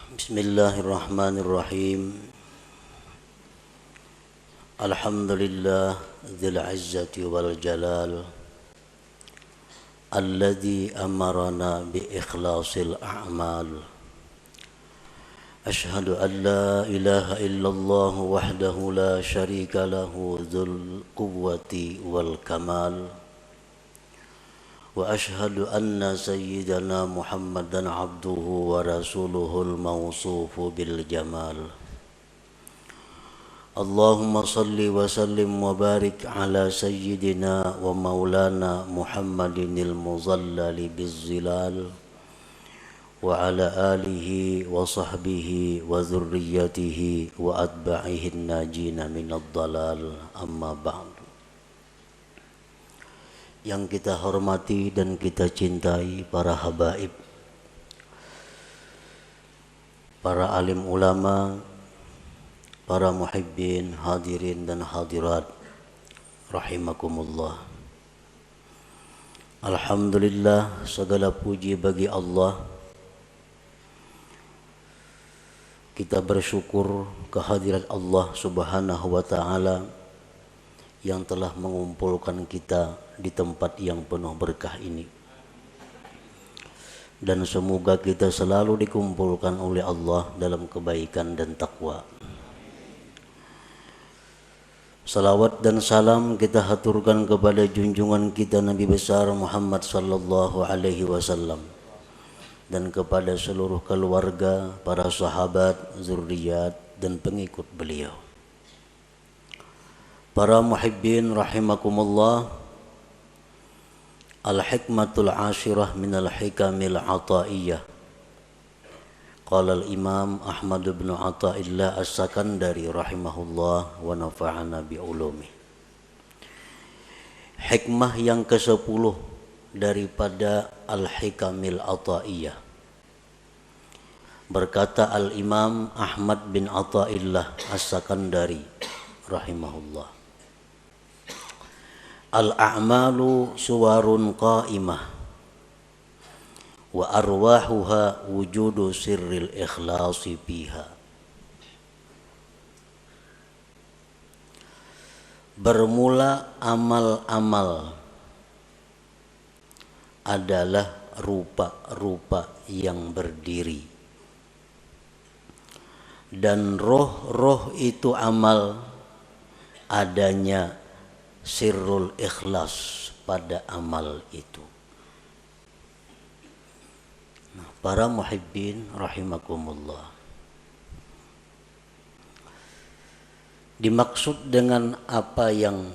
Bismillahirrahmanirrahim. Alhamdulillah dzil izzati wal jalal alladzi amarana bi ikhlasil a'mal. Ashhadu an la ilaha illallah wahdahu la syarika lahu dzul quwwati wal kamal. Wa ashhadu anna sayyidana Muhammadan abduhu wa rasuluhul mawsufu bil jamal. Allahumma salli wa sallim wa barik ala sayyidina wa maulana Muhammadinil muzallali bizzilal wa ala alihi wa sahbihi wa dhurriyyatihi wa atba'ihin najina minad dalal, amma ba'du. Yang kita hormati dan kita cintai para habaib, para alim ulama, para muhibbin, hadirin dan hadirat rahimakumullah. Alhamdulillah, segala puji bagi Allah. Kita bersyukur kehadirat Allah Subhanahu wa taala yang telah mengumpulkan kita di tempat yang penuh berkah ini. Dan semoga kita selalu dikumpulkan oleh Allah dalam kebaikan dan takwa. Salawat dan salam kita haturkan kepada junjungan kita Nabi besar Muhammad sallallahu alaihi wasallam dan kepada seluruh keluarga, para sahabat, zuriat dan pengikut beliau. Para muhibbin rahimakumullah, al-hikmatul ashirah minal hikamil ataiyah. Qala al-imam Ahmad bin Athaillah as-Sakandari rahimahullah wa nafa'ana bi ulumi. Hikmah yang ke-10 daripada al-hikamil ataiyah. Berkata al-imam Ahmad bin Athaillah as-Sakandari rahimahullah, al-a'malu suwarun qa'imah wa arwahuha wujudu sirril ikhlasi fiha. Bermula amal-amal adalah rupa-rupa yang berdiri, dan roh-roh itu amal adanya sirrul ikhlas pada amal itu. Nah, para muhibbin rahimakumullah, dimaksud dengan apa yang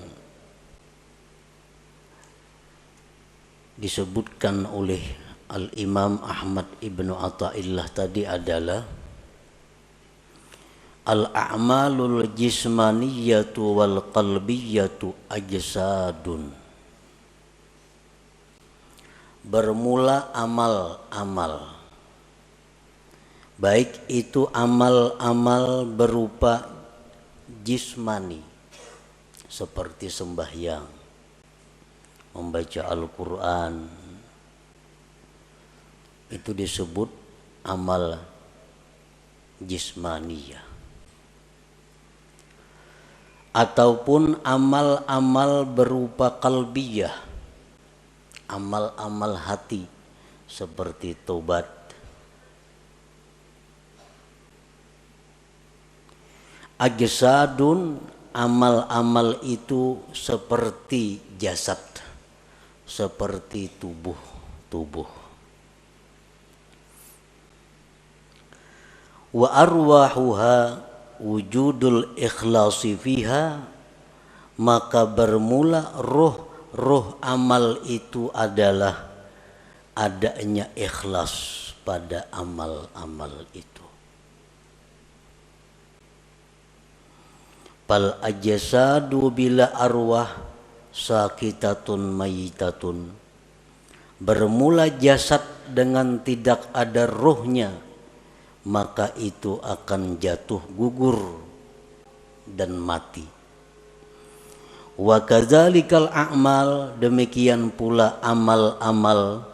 disebutkan oleh Al-Imam Ahmad ibnu Athaillah tadi adalah al-a'malul jismaniyatu wal qalbiyatu ajsadun. Bermula amal-amal, baik itu amal-amal berupa jismani seperti sembahyang, membaca Al-Quran, itu disebut amal jismaniyah. Ataupun amal-amal berupa qalbiyah, amal-amal hati seperti taubat. Ajsadun, amal-amal itu seperti jasad, seperti tubuh. Wa arwahuha wujudul ikhlasi fiha, maka bermula roh amal itu adalah adanya ikhlas pada amal-amal itu. Fal ajsadu bila arwah sakitatun mayitatun. Bermula jasad dengan tidak ada rohnya, maka itu akan jatuh gugur dan mati. Wa kadzalikal a'mal, demikian pula amal-amal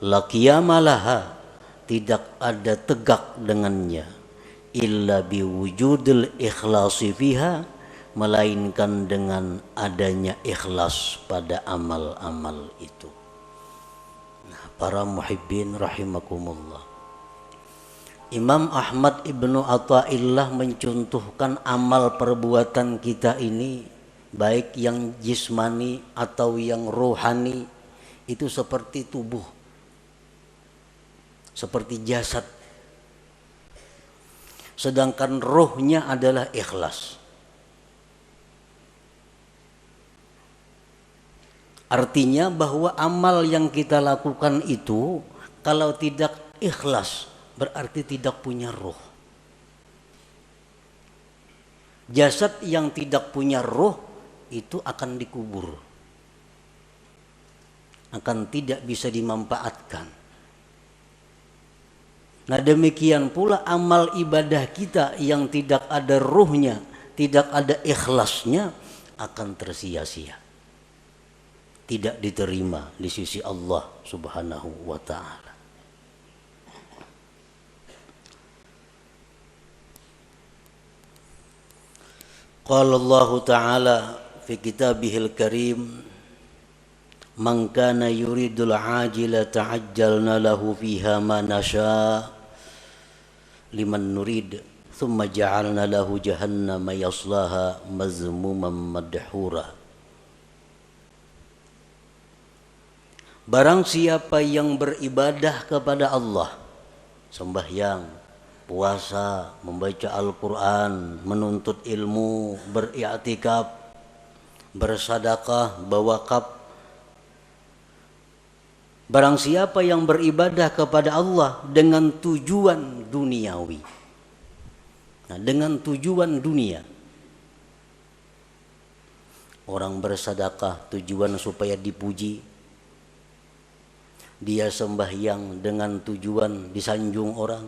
la qiyamalaha, tidak ada tegak dengannya illa biwujudil ikhlasi fiha, melainkan dengan adanya ikhlas pada amal-amal itu. Nah, para muhibbin rahimakumullah, Imam Ahmad Ibnu Athaillah mencontohkan amal perbuatan kita ini, baik yang jismani atau yang rohani, itu seperti tubuh, seperti jasad. Sedangkan rohnya adalah ikhlas. Artinya bahwa amal yang kita lakukan itu kalau tidak ikhlas berarti tidak punya roh. Jasad yang tidak punya roh itu akan dikubur, akan tidak bisa dimanfaatkan. Nah, demikian pula amal ibadah kita yang tidak ada ruhnya, tidak ada ikhlasnya, akan tersia-sia, tidak diterima di sisi Allah Subhanahu wa ta'ala. Qala Allah Ta'ala fi kitabihil karim, man kana yuridul ajila ta'ajjalna lahu fiha ma nasha' liman nurid thumma ja'alna lahu jahannama yaslaha mazmuman madhura. Barang siapa yang beribadah kepada Allah, sembahyang, puasa, membaca Al-Quran, menuntut ilmu, beriktikaf, bersadaqah, berwakaf. Barang siapa yang beribadah kepada Allah dengan tujuan duniawi, nah, dengan tujuan dunia. Orang bersadaqah tujuan supaya dipuji, dia sembahyang dengan tujuan disanjung orang,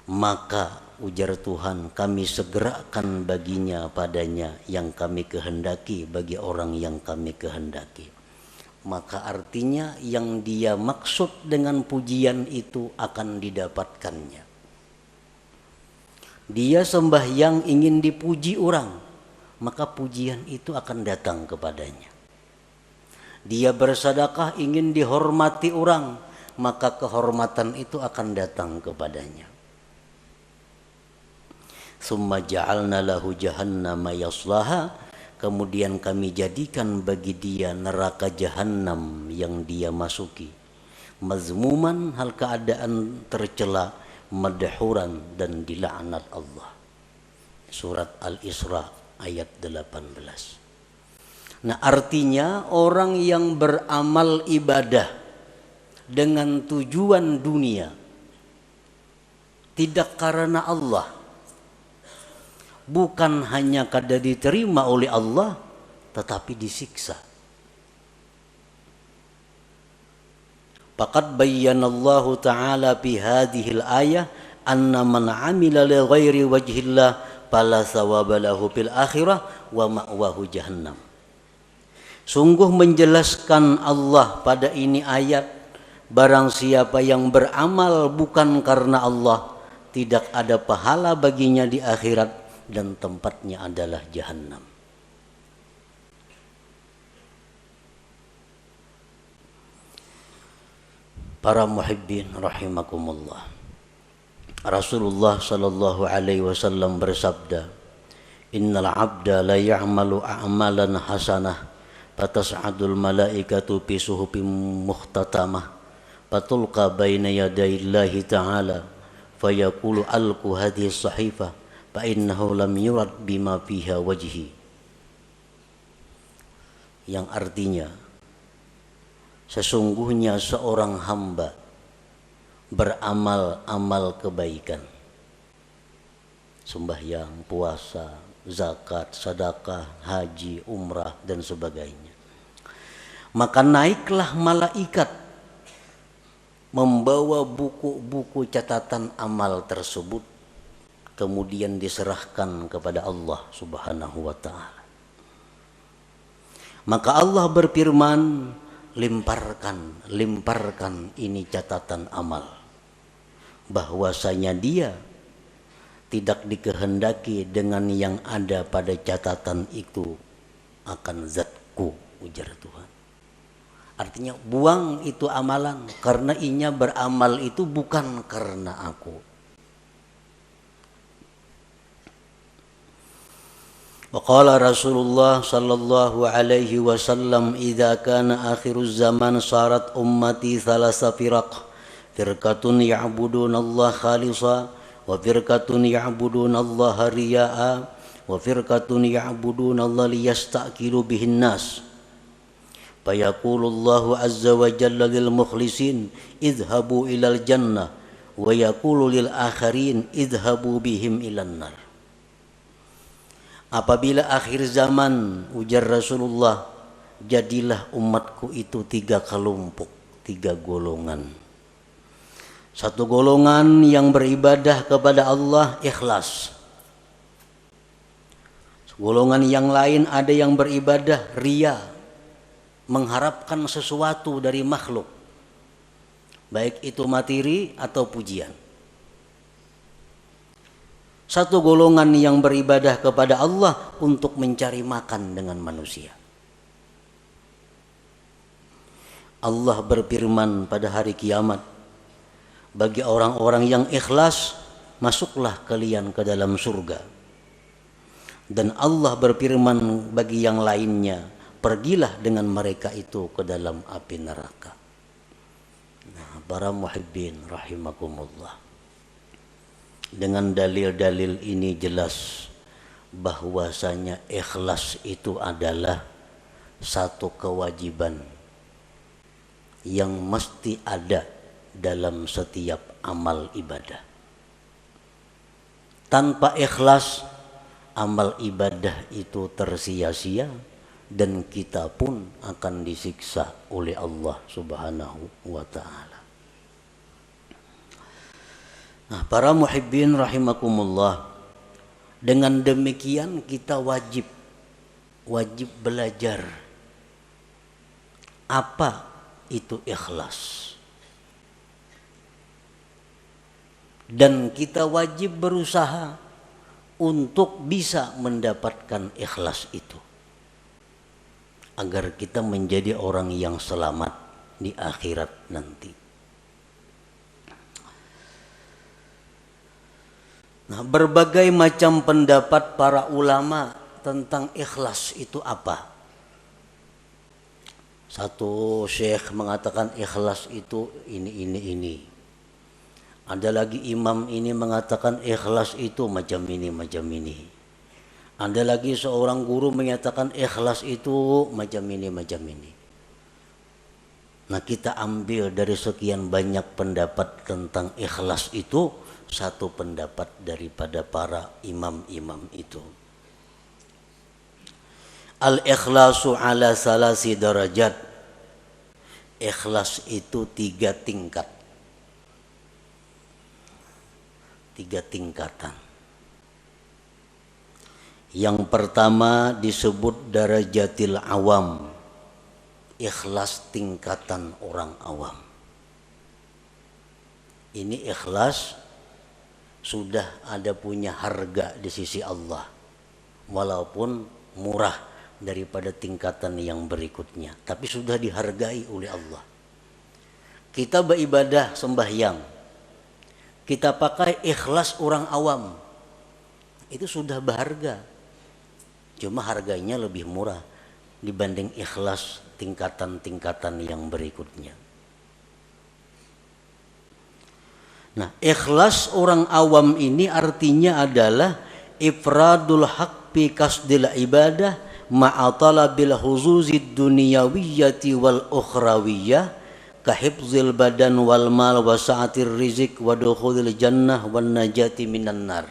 maka ujar Tuhan, kami segerakan baginya padanya yang kami kehendaki bagi orang yang kami kehendaki. Maka artinya yang dia maksud dengan pujian itu akan didapatkannya. Dia sembahyang ingin dipuji orang, maka pujian itu akan datang kepadanya. Dia bersedekah ingin dihormati orang, maka kehormatan itu akan datang kepadanya. Summa ja'alna lahu jahannama yaslaha, kemudian kami jadikan bagi dia neraka jahanam yang dia masuki, mazmuman, hal keadaan tercela, madhuran, dan dilaknat Allah. Surat Al-Isra ayat 18. Nah, artinya orang yang beramal ibadah dengan tujuan dunia, tidak karena Allah, bukan hanya kada diterima oleh Allah, tetapi disiksa. Faqad bayyanallahu ta'ala fi hadhil ayah anna man 'amila li ghairi wajhillah fala thawaba lahu fil akhirah wa ma'wahu jahannam. Sungguh menjelaskan Allah pada ini ayat, barang siapa yang beramal bukan karena Allah, tidak ada pahala baginya di akhirat dan tempatnya adalah jahannam. Para muhibbin rahimakumullah, Rasulullah sallallahu alaihi wasallam bersabda, innal abda la ya'malu a'malan hasanah fatas'adul malaikatu fi suhufin mukhtatamah fatulqa baina yadayillahi ta'ala fayaqulu alqu hadhihi as-sahifah fa innahu lam yurad bima fiha wajhi. Yang artinya, sesungguhnya seorang hamba beramal-amal kebaikan, sembahyang, puasa, zakat, sedekah, haji, umrah, dan sebagainya, maka naiklah malaikat membawa buku-buku catatan amal tersebut, kemudian diserahkan kepada Allah Subhanahu wa ta'ala. Maka Allah berfirman, lemparkan ini catatan amal, bahwasanya dia tidak dikehendaki dengan yang ada pada catatan itu akan zatku, ujar Tuhan. Artinya buang itu amalan, karena inya beramal itu bukan karena aku. Waqala Rasulullah sallallahu alaihi wasallam, idza kana akhiruz zaman sarat ummati thalasa firaq, firqatun ya'buduna Allah khalisa, wa firqatun ya'buduna Allah riya'a, wa firqatun ya'buduna Allah liyastaqilu bihin nas. Fayaqulu Allahu azza wa jalla lil mukhlisin idhabu ilal jannah, wa yaqulu lil akharin idhabu bihim ilan nar. Apabila akhir zaman, ujar Rasulullah, jadilah umatku itu 3 kelompok, 3 golongan. Satu golongan yang beribadah kepada Allah ikhlas. Golongan yang lain ada yang beribadah riya, mengharapkan sesuatu dari makhluk, baik itu materi atau pujian. Satu golongan yang beribadah kepada Allah untuk mencari makan dengan manusia. Allah berfirman pada hari kiamat, bagi orang-orang yang ikhlas, masuklah kalian ke dalam surga. Dan Allah berfirman bagi yang lainnya, pergilah dengan mereka itu ke dalam api neraka. Nah, para muhibbin rahimakumullah. Dengan dalil-dalil ini jelas bahwasanya ikhlas itu adalah satu kewajiban yang mesti ada dalam setiap amal ibadah. Tanpa ikhlas, amal ibadah itu tersia-sia dan kita pun akan disiksa oleh Allah Subhanahu wa ta'ala. Nah, para muhibbin rahimakumullah, dengan demikian kita wajib belajar apa itu ikhlas. Dan kita wajib berusaha untuk bisa mendapatkan ikhlas itu, agar kita menjadi orang yang selamat di akhirat nanti. Nah, berbagai macam pendapat para ulama tentang ikhlas itu apa. Satu syekh mengatakan ikhlas itu ini. Ada lagi imam ini mengatakan ikhlas itu macam ini. Ada lagi seorang guru menyatakan ikhlas itu macam ini. Nah, kita ambil dari sekian banyak pendapat tentang ikhlas itu satu pendapat daripada para imam-imam itu. Al-ikhlasu ala salasi darajat. Ikhlas itu 3 tingkat. 3 tingkatan. Yang pertama disebut darajatil awam. Ikhlas tingkatan orang awam. Ini ikhlas sudah ada punya harga di sisi Allah, walaupun murah daripada tingkatan yang berikutnya, tapi sudah dihargai oleh Allah. Kita beribadah sembahyang, kita pakai ikhlas orang awam, itu sudah berharga, cuma harganya lebih murah dibanding ikhlas tingkatan-tingkatan yang berikutnya. Nah, ikhlas orang awam ini artinya adalah ifradul haq bi kasdil ibadah ma'a talabil huzuzid dunyawiyyati wal ukhrawiyyah ka hifzil badan wal mal wa sa'atir rizq wa dukhulil jannah wan najati minan nar.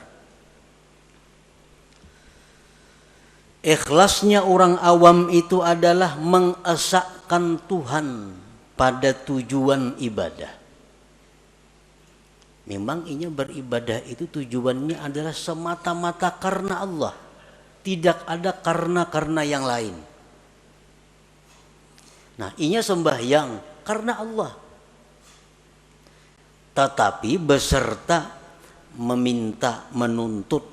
Ikhlasnya orang awam itu adalah mengesahkan Tuhan pada tujuan ibadah. Memang inya beribadah itu tujuannya adalah semata-mata karena Allah. Tidak ada karena yang lain. Nah, inya sembahyang karena Allah. Tetapi beserta meminta, menuntut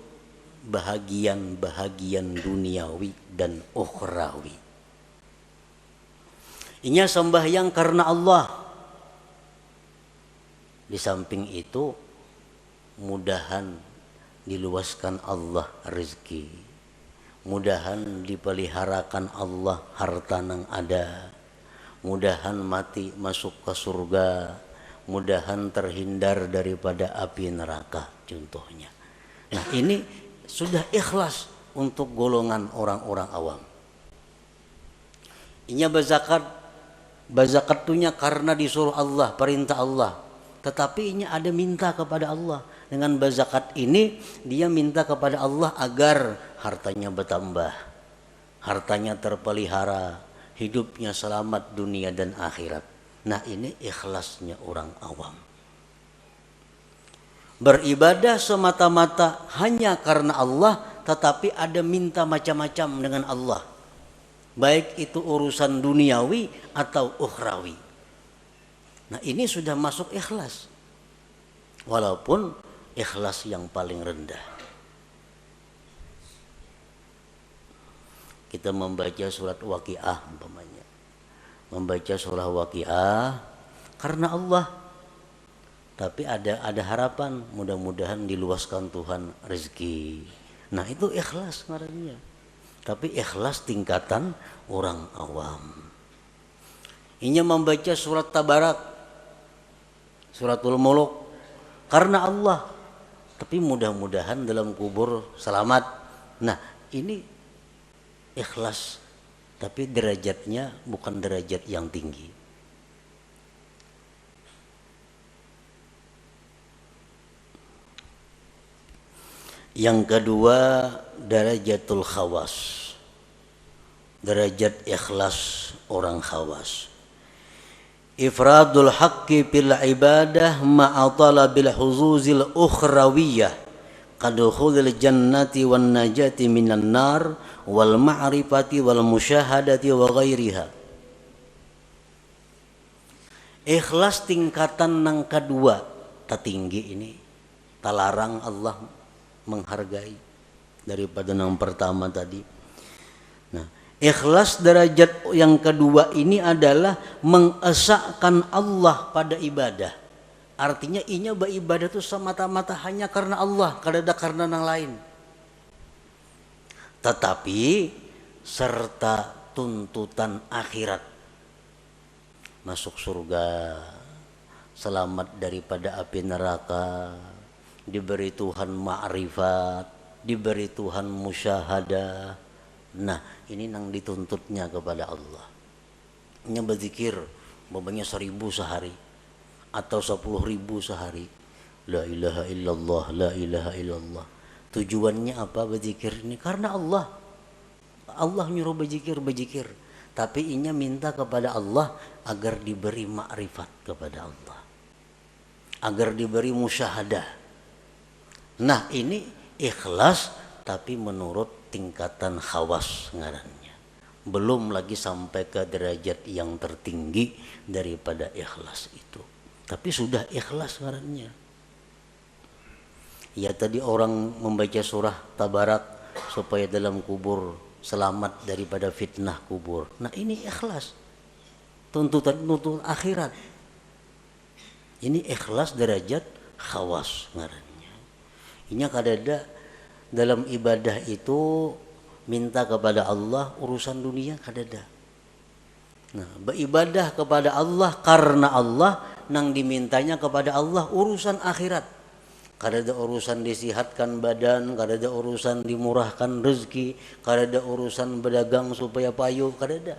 bahagian-bahagian duniawi dan ukhrawi. Inya sembahyang karena Allah. Di samping itu, mudahan diluaskan Allah rezeki. Mudahan dipeliharakan Allah harta nang ada. Mudahan mati masuk ke surga. Mudahan terhindar daripada api neraka contohnya. Nah, ini sudah ikhlas untuk golongan orang-orang awam. Inya bazakatunya karena disuruh Allah, perintah Allah. Tetapi inya ada minta kepada Allah. Dengan bazakat ini dia minta kepada Allah agar hartanya bertambah, hartanya terpelihara, hidupnya selamat dunia dan akhirat. Nah, ini ikhlasnya orang awam. Beribadah semata-mata hanya karena Allah, tetapi ada minta macam-macam dengan Allah. Baik itu urusan duniawi atau ukhrawi. Nah, ini sudah masuk ikhlas. Walaupun ikhlas yang paling rendah. Kita membaca surat Waqiah umpamanya. Membaca surah Waqiah karena Allah. Tapi ada harapan, mudah-mudahan diluaskan Tuhan rezeki. Nah, itu ikhlas ngarannya. Tapi ikhlas tingkatan orang awam. Inya membaca surat Tabarak, suratul Muluk karena Allah. Tapi mudah-mudahan dalam kubur selamat. Nah, ini ikhlas. Tapi derajatnya bukan derajat yang tinggi. Yang kedua, darajatul khawas. Derajat ikhlas orang khawas. Ifradul haqqi fil ibadah ma'a talabil huzuzil ukhrawiyah kadukhulil jannati wan najati minan nar wal ma'rifati wal musyahadati wa ghairiha. Ikhlas tingkatan yang kedua tertinggi ini, talarang Allah menghargai daripada yang pertama tadi. Nah, ikhlas derajat yang kedua ini adalah mengesahkan Allah pada ibadah. Artinya inya beribadah itu semata-mata hanya karena Allah, kada ada karena yang lain. Tetapi serta tuntutan akhirat, masuk surga, selamat daripada api neraka, diberi Tuhan ma'rifat, diberi Tuhan musyahadah. Nah, ini yang dituntutnya kepada Allah. Ini berzikir babanya 1000 sehari atau 10.000 sehari. La ilaha illallah, la ilaha illallah. Tujuannya apa berzikir ini? Karena Allah. Allah nyuruh berzikir. Tapi inya minta kepada Allah agar diberi makrifat kepada Allah. Agar diberi musyahadah. Nah, ini ikhlas tapi menurut tingkatan khawas ngarannya. Belum lagi sampai ke derajat yang tertinggi daripada ikhlas itu. Tapi sudah ikhlas ngarannya. Ya, tadi orang membaca surah Tabarak supaya dalam kubur selamat daripada fitnah kubur. Nah, ini ikhlas. Tuntutan akhirat. Ini ikhlas derajat khawas ngarannya. Ini kadada dalam ibadah itu minta kepada Allah urusan dunia kadada. Nah, beribadah kepada Allah karena Allah, nang dimintanya kepada Allah urusan akhirat. Kadada urusan disihatkan badan, kadada urusan dimurahkan rezeki, kadada urusan berdagang supaya payu, kadada.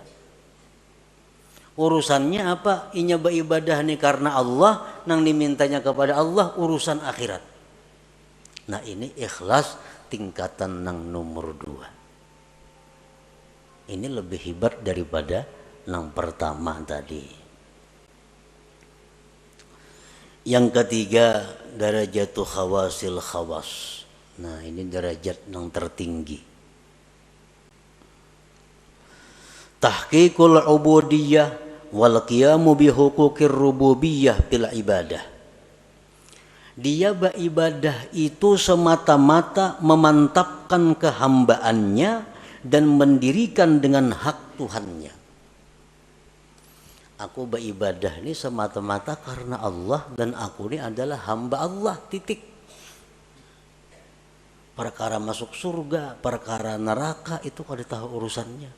Urusannya apa? Inya beribadah nih karena Allah, nang dimintanya kepada Allah urusan akhirat. Nah, ini ikhlas tingkatan yang nomor 2. Ini lebih hebat daripada yang pertama tadi. Yang ketiga, darajatul khawasil khawas. Nah, ini derajat yang tertinggi. tahqiqul ubudiyah wal qiyamu bi huquqir rububiyah bil ibadah. Dia beribadah itu semata-mata memantapkan kehambaannya dan mendirikan dengan hak Tuhannya. Aku beribadah ini semata-mata karena Allah dan aku ini adalah hamba Allah, titik. Perkara masuk surga, perkara neraka itu kada tahu urusannya.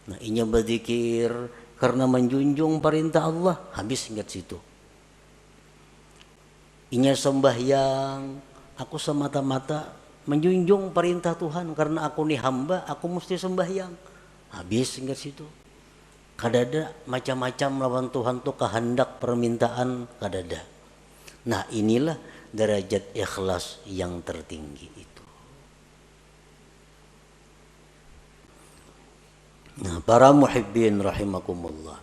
Nah, inya berzikir karena menjunjung perintah Allah, habis ingat situ. Inya sembahyang, aku semata-mata menjunjung perintah Tuhan karena aku nih hamba, aku mesti sembahyang. Habis ingat situ. Kadada macam-macam lawan Tuhan tuh kehendak permintaan kadada. Nah, inilah derajat ikhlas yang tertinggi itu. Nah, para muhibbin rahimakumullah.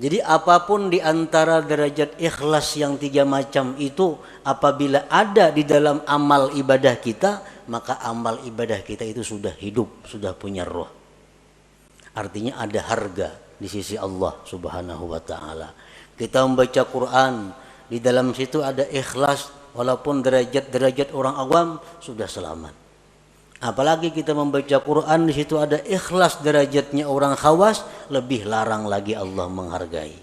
Jadi apapun di antara derajat ikhlas yang 3 macam itu apabila ada di dalam amal ibadah kita, maka amal ibadah kita itu sudah hidup, sudah punya roh. Artinya ada harga di sisi Allah Subhanahu wa taala. Kita membaca Quran, di dalam situ ada ikhlas, walaupun derajat-derajat orang awam sudah selamat. Apalagi kita membaca Quran, di situ ada ikhlas derajatnya orang khawas, lebih larang lagi Allah menghargai.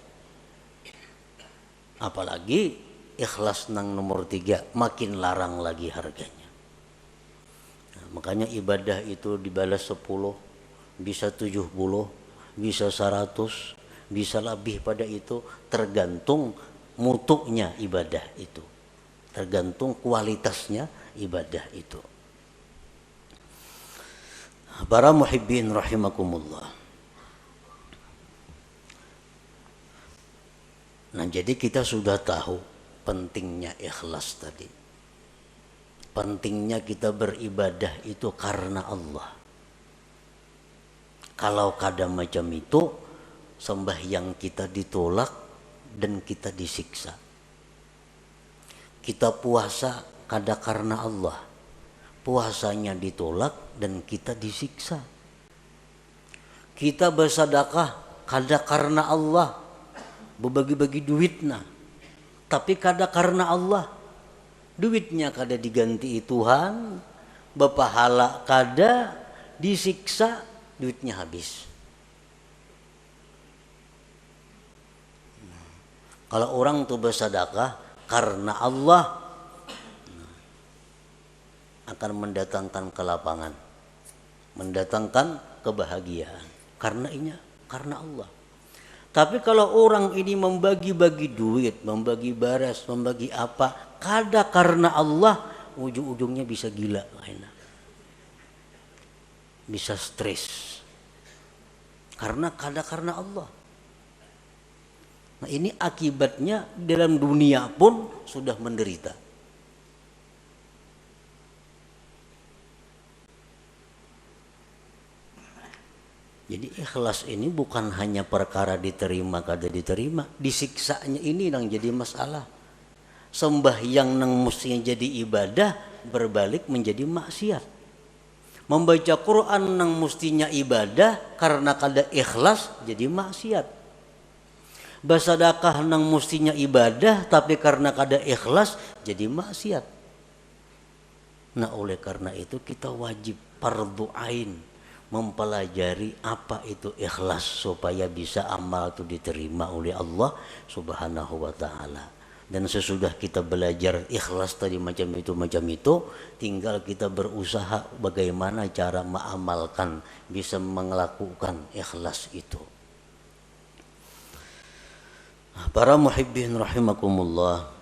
Apalagi ikhlas nang nomor 3, makin larang lagi harganya. Nah, makanya ibadah itu dibalas 10, bisa 70, bisa 100, bisa lebih pada itu, tergantung mutunya ibadah itu, tergantung kualitasnya ibadah itu. Para muhibbin rahimakumullah. Nah, jadi kita sudah tahu pentingnya ikhlas tadi. Pentingnya kita beribadah itu karena Allah. Kalau kada macam itu, sembahyang kita ditolak dan kita disiksa. Kita puasa kada karena Allah, puasanya ditolak dan kita disiksa. Kita bersedekah kada karena Allah, berbagi-bagi duitnya, tapi kada karena Allah, duitnya kada diganti Tuhan, berpahala kada, disiksa, duitnya habis. Kalau orang tuh bersedekah karena Allah, akan mendatangkan kelapangan, mendatangkan kebahagiaan. Karena Allah. Tapi kalau orang ini membagi-bagi duit, membagi baras, membagi apa, kada karena Allah, ujung-ujungnya bisa gila, bisa stres. Karena kada karena Allah. Nah, ini akibatnya dalam dunia pun sudah menderita. Jadi ikhlas ini bukan hanya perkara diterima kada diterima, disiksanya ini yang jadi masalah. Sembahyang nang mestinya jadi ibadah berbalik menjadi maksiat. Membaca Quran nang mestinya ibadah karena kada ikhlas jadi maksiat. Bersedekah nang mestinya ibadah tapi karena kada ikhlas jadi maksiat. Nah, oleh karena itu kita wajib fardhu ain mempelajari apa itu ikhlas supaya bisa amal itu diterima oleh Allah Subhanahu wa taala. Dan sesudah kita belajar ikhlas tadi macam itu, tinggal kita berusaha bagaimana cara mengamalkan, bisa melakukan ikhlas itu. Para muhibbin rahimakumullah,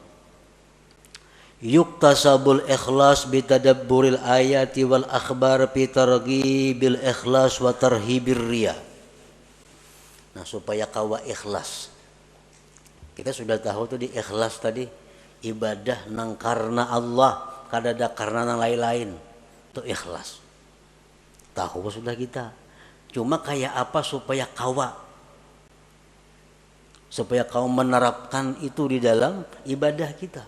yuktasabul ikhlas bitadabburil ayati wal akhbar fi targhibil ikhlas wa tarhibir riya. Nah, supaya kawa ikhlas, kita sudah tahu tuh di ikhlas tadi, ibadah nang karena Allah, kada ada karena nang lain-lain, itu ikhlas. Tahu sudah kita. Cuma kayak apa supaya kau menerapkan itu di dalam ibadah kita.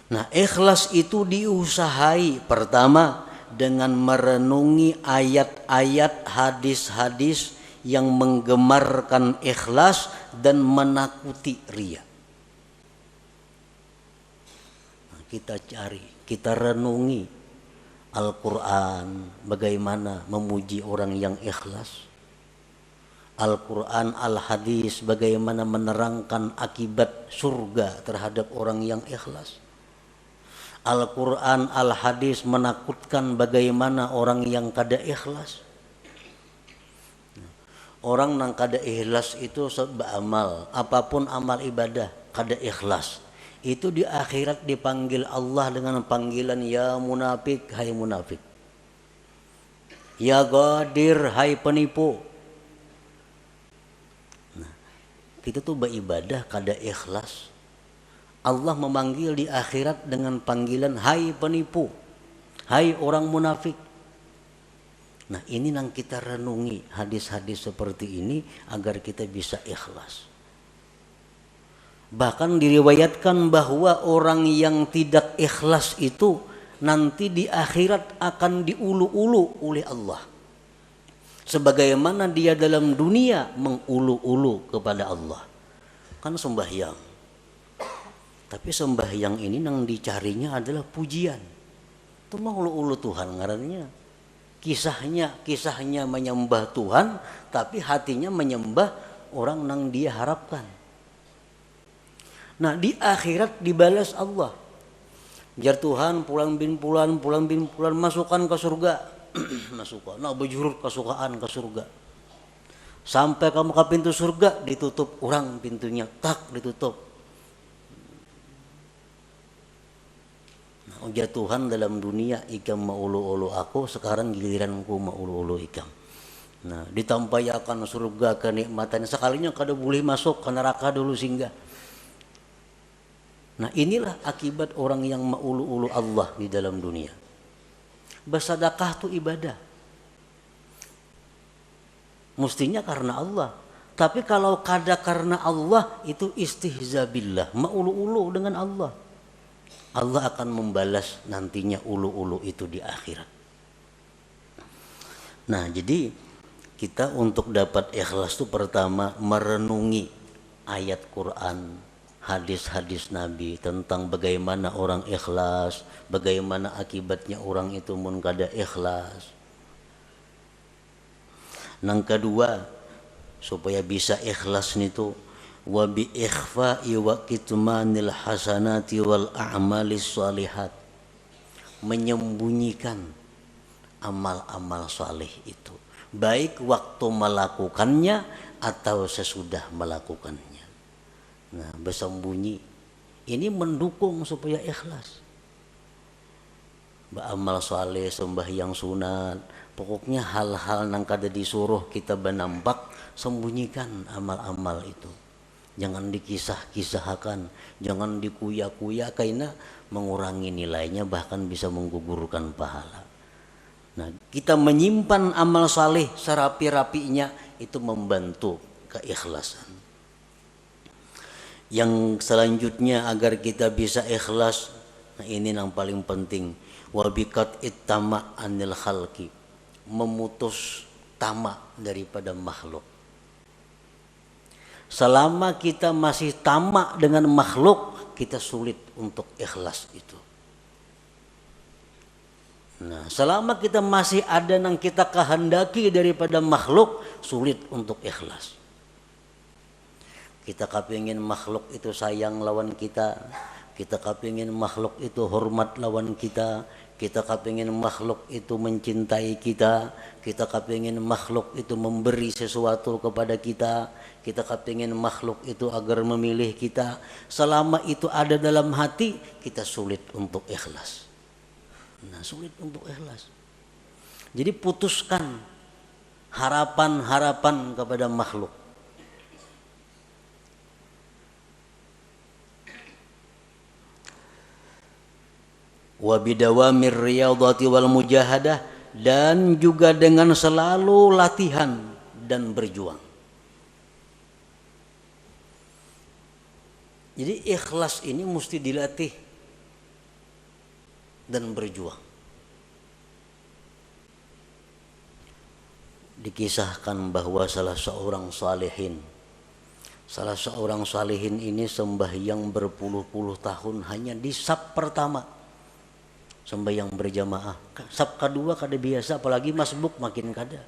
Nah, ikhlas itu diusahai pertama dengan merenungi ayat-ayat, hadis-hadis yang menggemarkan ikhlas dan menakuti riya. Nah, kita cari, kita renungi Al-Quran, bagaimana memuji orang yang ikhlas. Al-Quran, Al-Hadis, bagaimana menerangkan akibat surga terhadap orang yang ikhlas. Al-Quran, Al-Hadis menakutkan bagaimana orang yang kada ikhlas. Orang yang kada ikhlas itu beramal, apapun amal ibadah, kada ikhlas. Itu di akhirat dipanggil Allah dengan panggilan ya munafik, hai munafik. Ya ghadir, hai penipu. Nah, kita tuh beribadah kada ikhlas. Allah memanggil di akhirat dengan panggilan hai penipu, hai orang munafik. Nah, ini yang kita renungi hadis-hadis seperti ini agar kita bisa ikhlas. Bahkan diriwayatkan bahwa orang yang tidak ikhlas itu nanti di akhirat akan diulu-ulu oleh Allah. Sebagaimana dia dalam dunia mengulu-ulu kepada Allah. Kan sembahyang. Tapi sembahyang ini yang dicarinya adalah pujian. Itu mah ulu-ulu Tuhan ngarannya. Kisahnya menyembah Tuhan, tapi hatinya menyembah orang yang dia harapkan. Nah, di akhirat dibalas Allah. Jar Tuhan pulang bin pulan masukkan ke surga. Masukkan. Nah, bejurut kesukaan ke surga. Sampai kamu ke pintu surga ditutup orang pintunya, tak ditutup. Nah, ujar Tuhan dalam dunia ikam maulu-ulu aku, sekarang giliranku maulu-ulu ikam. Nah, ditampayakan surga kenikmatan sekalinya kada boleh masuk ke neraka dulu singgah. Nah, inilah akibat orang yang maulu-ulu Allah di dalam dunia. Bersedekah itu ibadah. Mestinya karena Allah. Tapi kalau kada karena Allah itu istihza billah, maulu-ulu dengan Allah. Allah akan membalas nantinya ulu-ulu itu di akhirat. Nah, jadi kita untuk dapat ikhlas itu pertama merenungi ayat Quran, hadis-hadis Nabi tentang bagaimana orang ikhlas, bagaimana akibatnya orang itu mun kada ikhlas. Yang kedua, supaya bisa ikhlas itu wa bi ikhfa'i wa kitmanil hasanati wal a'malis shalihat, menyembunyikan amal-amal saleh itu, baik waktu melakukannya atau sesudah melakukannya. Nah, bersembunyi ini mendukung supaya ikhlas. Beramal saleh, sembahyang sunat, pokoknya hal-hal yang kada disuruh kita benampak, sembunyikan amal-amal itu. Jangan dikisah-kisahkan, jangan dikuya-kuya karena mengurangi nilainya, bahkan bisa menggugurkan pahala. Nah, kita menyimpan amal saleh serapi-rapinya itu membantu keikhlasan. Yang selanjutnya agar kita bisa ikhlas, nah ini yang paling penting, wabikat ittama anil khalqi, memutus tamak daripada makhluk. Selama kita masih tamak dengan makhluk, kita sulit untuk ikhlas itu. Nah, selama kita masih ada yang kita kehendaki daripada makhluk, sulit untuk ikhlas. Kita kepingin makhluk itu sayang lawan kita kepingin makhluk itu hormat lawan kita kepingin makhluk itu mencintai kita kepingin makhluk itu memberi sesuatu kepada kita kepingin makhluk itu agar memilih kita. Selama itu ada dalam hati, kita sulit untuk ikhlas. Nah, sulit untuk ikhlas. Jadi putuskan harapan-harapan kepada makhluk. Wa bidawamir riyadhati wal mujahadah, dan juga dengan selalu latihan dan berjuang. Jadi ikhlas ini mesti dilatih dan berjuang. dikisahkan bahwa salah seorang salihin ini sembahyang berpuluh-puluh tahun hanya di saf pertama, sembahyang berjamaah. Saf kedua kada biasa, apalagi masbuk makin kada.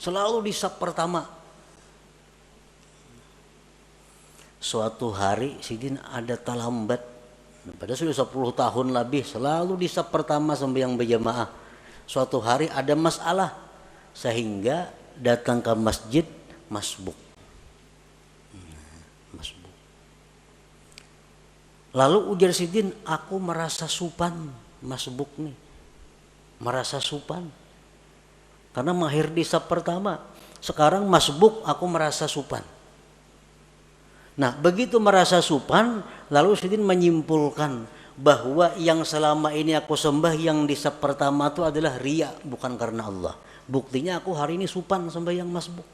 Selalu di saf pertama. Suatu hari Sidin ada talambat, padahal sudah 10 tahun lebih selalu di saf pertama sembahyang berjamaah. Suatu hari ada masalah sehingga datang ke masjid masbuk. Lalu ujar Sidin, aku merasa supan masbuk nih, merasa supan karena mahir di saf pertama. Sekarang masbuk aku merasa supan. Nah, begitu merasa supan, lalu Sidin menyimpulkan bahwa yang selama ini aku sembah yang di saf pertama itu adalah riya, bukan karena Allah. Buktinya aku hari ini supan sembahyang masbuk.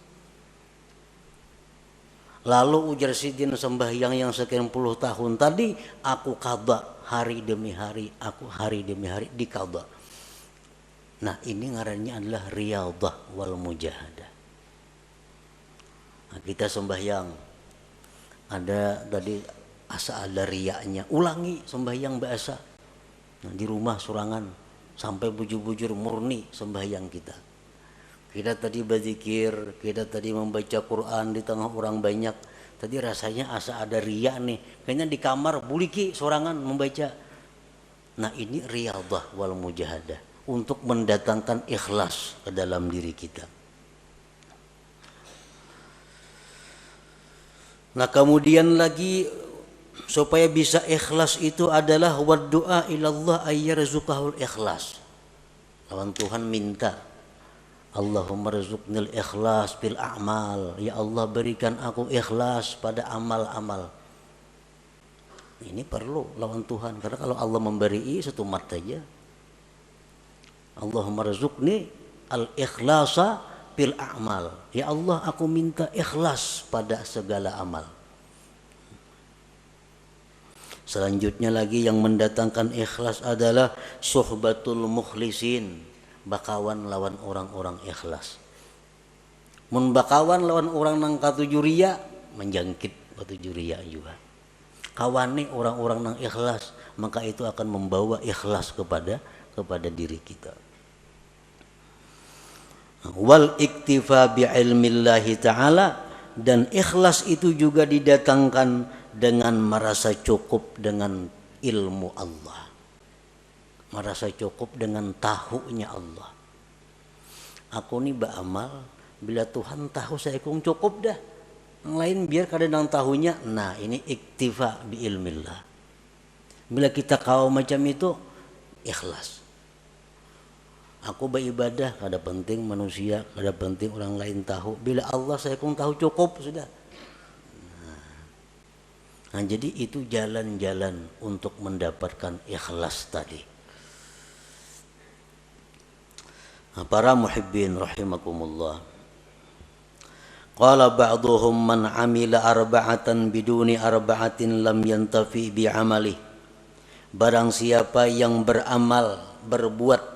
Lalu ujar Sidin, sembahyang yang sekian puluh tahun tadi aku qadha hari demi hari, aku hari demi hari diqadha. Nah, ini ngarannya adalah riyadhah wal mujahadah. Nah, kita sembahyang ada tadi asa ada riyanya, ulangi sembahyang biasa. Nah, di rumah surangan sampai bujur-bujur murni sembahyang kita. Kita tadi berzikir, kita tadi membaca Quran di tengah orang banyak. Tadi rasanya asa ada riya nih. Kayaknya di kamar buliki sorangan membaca. Nah, ini riyadhah wal mujahadah untuk mendatangkan ikhlas ke dalam diri kita. Nah, kemudian lagi supaya bisa ikhlas itu adalah waddu'a ilallah ayyarzuqahul ikhlas. Lawan Tuhan minta, Allahumma rzuqnil ikhlas bil a'mal. Ya Allah, berikan aku ikhlas pada amal-amal. Ini perlu lawan Tuhan, karena kalau Allah memberi satu mat saja. Allahumma rzuqni al ikhlasa bil a'mal. Ya Allah, aku minta ikhlas pada segala amal. Selanjutnya lagi yang mendatangkan ikhlas adalah suhbatul mukhlisin, bakawan lawan orang-orang ikhlas. Mun bakawan lawan orang nang katuju riya, menjangkit katuju riya juga. Kawani orang-orang nang ikhlas, maka itu akan membawa ikhlas kepada diri kita. Wal iktifa bi ilmillahi ta'ala, dan ikhlas itu juga didatangkan dengan merasa cukup dengan ilmu Allah, merasa cukup dengan tahunya Allah. Aku nih beramal bila Tuhan tahu saya kung cukup dah, yang lain biar kada nang tahunya. Nah, ini iktifa bi ilmillah. Bila kita kau macam itu, ikhlas. Aku beribadah, kada penting manusia, kada penting orang lain tahu. Bila Allah saya kung tahu cukup sudah. Nah, jadi itu jalan-jalan untuk mendapatkan ikhlas tadi. Nah, para muhibbin rahimakumullah. Qala ba'duhum man amila arba'atan biduni arba'atin lam yantafi bi amali. Barang siapa yang beramal, berbuat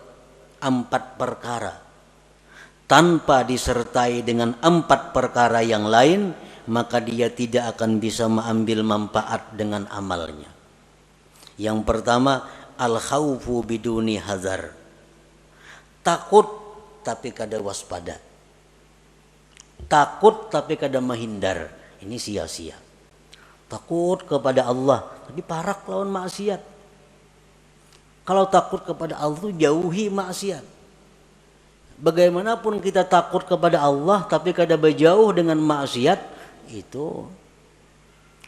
4 perkara tanpa disertai dengan 4 perkara yang lain, maka dia tidak akan bisa mengambil manfaat dengan amalnya. Yang pertama, al-khaufu biduni hazar. Takut tapi kada waspada. Takut tapi kada menghindar. Ini sia-sia. Takut kepada Allah tapi parak lawan maksiat. Kalau takut kepada Allah itu jauhi maksiat. Bagaimanapun kita takut kepada Allah tapi kada berjauh dengan maksiat, itu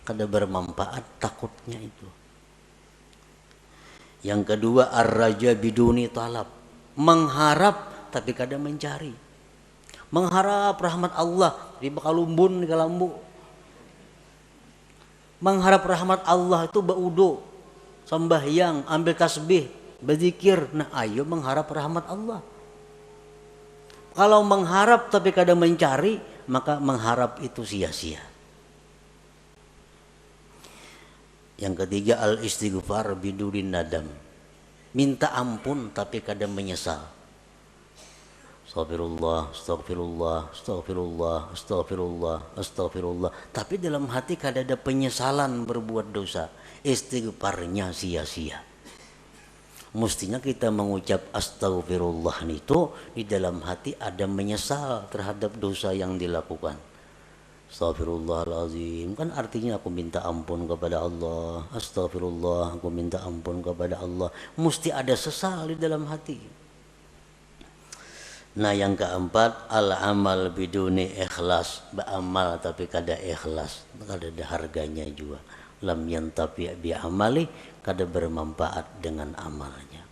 kada bermanfaat takutnya itu. Yang kedua, ar-raja biduni talab. Mengharap tapi kada mencari. Mengharap rahmat Allah di bakalumbun di kalambu. Mengharap rahmat Allah itu baudo, sembahyang, ambil tasbih, berzikir. Nah, ayo mengharap rahmat Allah. Kalau mengharap tapi kada mencari, maka mengharap itu sia-sia. Yang ketiga, al-istighfar bidurin nadam. Minta ampun tapi kada menyesal. Astagfirullah, astagfirullah, astagfirullah, astagfirullah, astagfirullah. Tapi dalam hati kada ada penyesalan berbuat dosa. Istighfarnya sia-sia. Mestinya kita mengucap astagfirullah itu di dalam hati ada menyesal terhadap dosa yang dilakukan. Astagfirullahaladzim, kan artinya aku minta ampun kepada Allah. Astagfirullah, aku minta ampun kepada Allah. Mesti ada sesal di dalam hati. Nah yang keempat, al-amal biduni ikhlas. Beramal tapi kada ikhlas, kada ada harganya juga. Lam yantafi bi amali, kada bermanfaat dengan amalnya.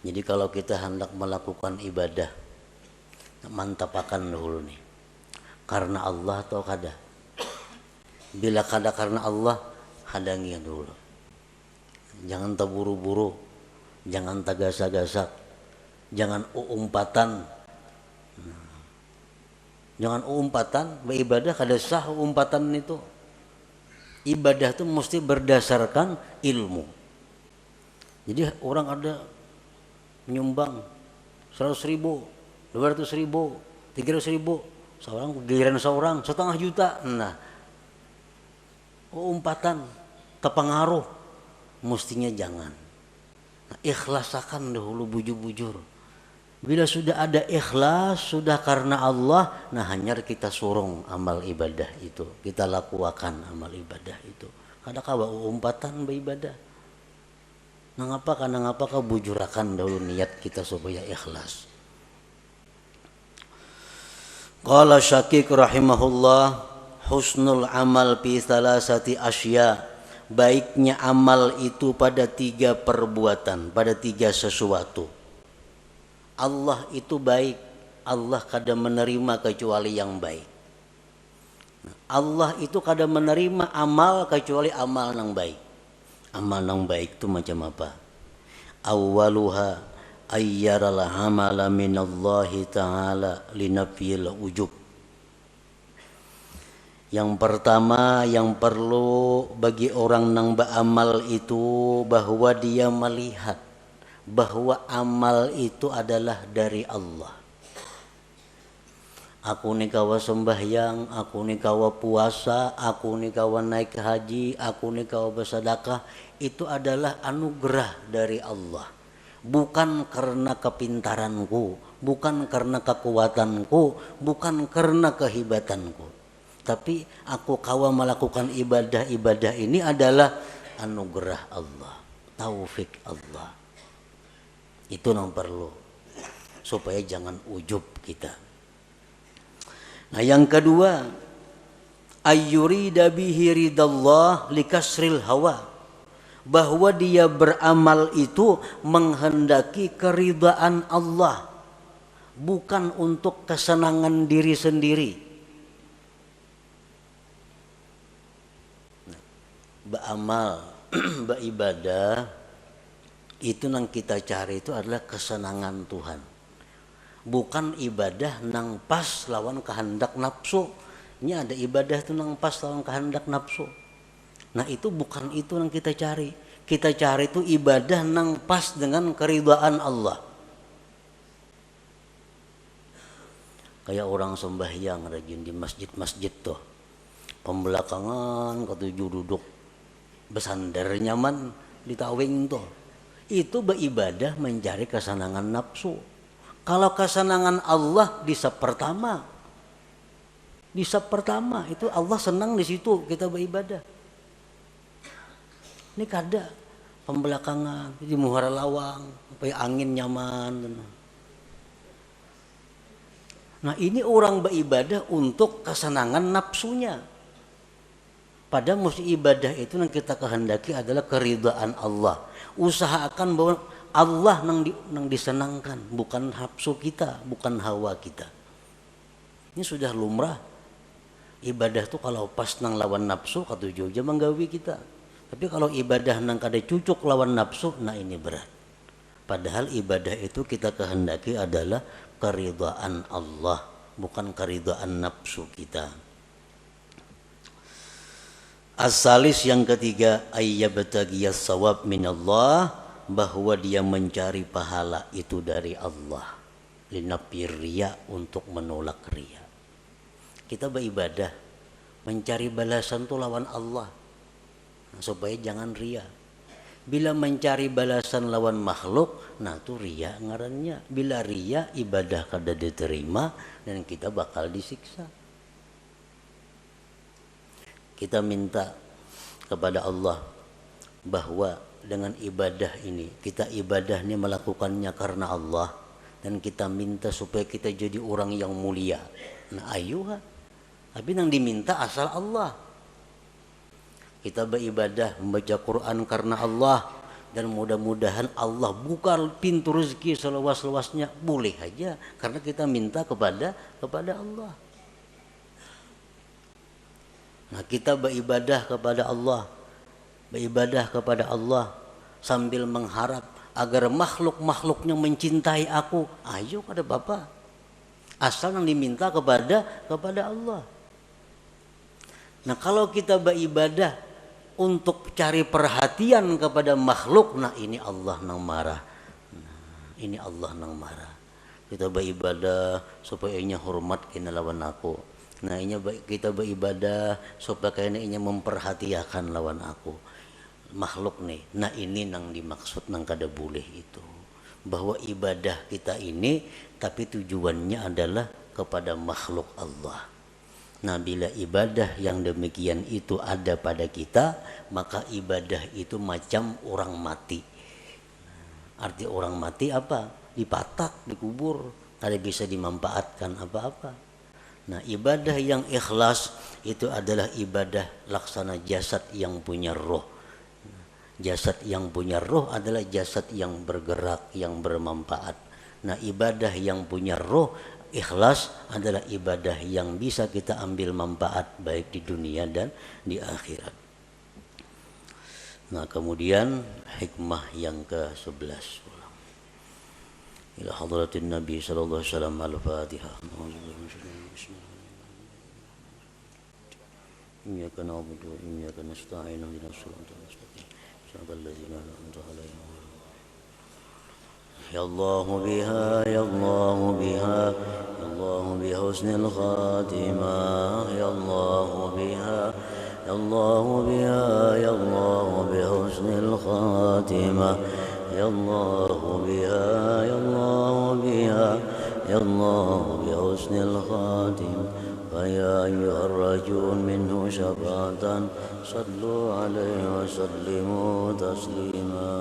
Jadi kalau kita hendak melakukan ibadah, mantapakan dulu nih, karena Allah atau kada. Bila kada karena Allah, hadangi dulu. Jangan terburu-buru, jangan tagasak-gasak, jangan umpatan. Jangan umpatan, beribadah kada sah umpatan itu. Ibadah itu mesti berdasarkan ilmu. Jadi orang ada menyumbang 100.000, 200.000, 300.000, seorang giliran seorang 1,5 juta. Nah, umpatan terpengaruh, mestinya jangan. Nah, ikhlasakan dahulu bujur-bujur. Bila sudah ada ikhlas, sudah karena Allah, nah hanya kita sorong amal ibadah itu, kita lakukan amal ibadah itu. Kada kawa umpatan beribadah. Nah ngapa kau bujurakan dahulu niat kita supaya ikhlas. Qala Syakik rahimahullah, husnul amal fi salasati asya. Baiknya amal itu pada 3 perbuatan, pada 3 sesuatu. Allah itu baik, Allah kada menerima kecuali yang baik. Allah itu kada menerima amal kecuali amal yang baik. Amal yang baik itu macam apa? Awwaluha ayyaral amala minallahi ta'ala linafiyil ujub. Yang pertama yang perlu bagi orang yang beramal itu bahwa dia melihat bahwa amal itu adalah dari Allah. Aku ni kawa sembahyang, aku ni kawa puasa, aku ni kawa naik haji, aku ni kawa bersedekah, itu adalah anugerah dari Allah. Bukan karena kepintaranku, bukan karena kekuatanku, bukan karena kehebatanku. Tapi aku kawa melakukan ibadah-ibadah ini adalah anugerah Allah, taufik Allah. Itu yang perlu supaya jangan ujub kita. Nah yang kedua, ayyurida bihi ridallah likasril hawa, bahwa dia beramal itu menghendaki keridaan Allah, bukan untuk kesenangan diri sendiri. Beramal, beribadah itu yang kita cari itu adalah kesenangan Tuhan, bukan ibadah nang pas lawan kehendak nafsu. Ini ada ibadah itu nang pas lawan kehendak nafsu. Nah itu bukan itu yang kita cari. Kita cari itu ibadah nang pas dengan keridhaan Allah. Kayak orang sembahyang rajin di masjid-masjid tuh, pembelakangan ketujuh duduk bersandar nyaman di tawing tuh. Itu beribadah mencari kesenangan nafsu. Kalau kesenangan Allah di sab pertama itu Allah senang di situ kita beribadah. Ini kada pembelakangan di muhara lawang, supaya angin nyaman. Nah ini orang beribadah untuk kesenangan nafsunya. Padahal mesti ibadah itu yang kita kehendaki adalah keridhaan Allah. Usahakan bahwa Allah yang disenangkan, bukan nafsu kita, bukan hawa kita. Ini sudah lumrah. Ibadah itu kalau pas nang lawan nafsu katuju aja menggawi kita. Tapi kalau ibadah nang kada cucuk lawan nafsu, nah ini berat. Padahal ibadah itu kita kehendaki adalah keridhaan Allah, bukan keridhaan nafsu kita. As-salis yang ketiga, ayyabtagiyas sawab minallah bahwa dia mencari pahala itu dari Allah. Linafir riya, untuk menolak riya. Kita beribadah mencari balasan itu lawan Allah, supaya jangan riya. Bila mencari balasan lawan makhluk, nah itu riya ngarannya. Bila riya, ibadah kada diterima dan kita bakal disiksa. Kita minta kepada Allah bahwa dengan ibadah ini, kita ibadahnya melakukannya karena Allah, dan kita minta supaya kita jadi orang yang mulia. Nah ayuha, tapi yang diminta asal Allah. Kita beribadah membaca Quran karena Allah, dan mudah-mudahan Allah buka pintu rezeki seluas-luasnya, boleh aja karena kita minta kepada Allah. Nah kita beribadah kepada Allah sambil mengharap agar makhluk-makhluknya mencintai aku. Ayo kada Bapak, asal yang diminta kepada Allah. Nah kalau kita beribadah untuk cari perhatian kepada makhluk, nah ini Allah nang marah. Ini Allah nang marah. Kita beribadah supaya inya hormat kena lawan aku. Nah ini kita beribadah supaya kena inya memperhatikan lawan aku. Makhluk nih. Nah ini nang dimaksud nang kada boleh itu. Bahwa ibadah kita ini tapi tujuannya adalah kepada makhluk Allah. Nah bila ibadah yang demikian itu ada pada kita, maka ibadah itu macam orang mati. Arti orang mati apa? Dipatak, dikubur, tidak bisa dimanfaatkan apa-apa. Nah ibadah yang ikhlas itu adalah ibadah laksana jasad yang punya roh. Jasad yang punya roh adalah jasad yang bergerak, yang bermanfaat. Nah ibadah yang punya roh, ikhlas adalah ibadah yang bisa kita ambil manfaat baik di dunia dan di akhirat. Nah kemudian hikmah yang ke-11. Ila hadratin Nabi sallallahu alaihi wasallam, al-Fatihah. Iyyaka na'budu wa iyyaka nasta'in, ihdinas siratal mustaqim, siratal ladzina an'amta 'alaihim. Ya Allah biha, ya Allah biha, ya Allah bihusnil khatimah, ya Allah biha, ya Allah biha, ya Allah bihusnil khatimah, ya Allah biha, ya Allah biha, ya Allah bihusnil khatimah. فيا أيها الرجل منه شفاعة صلوا عليه وسلموا تسليما.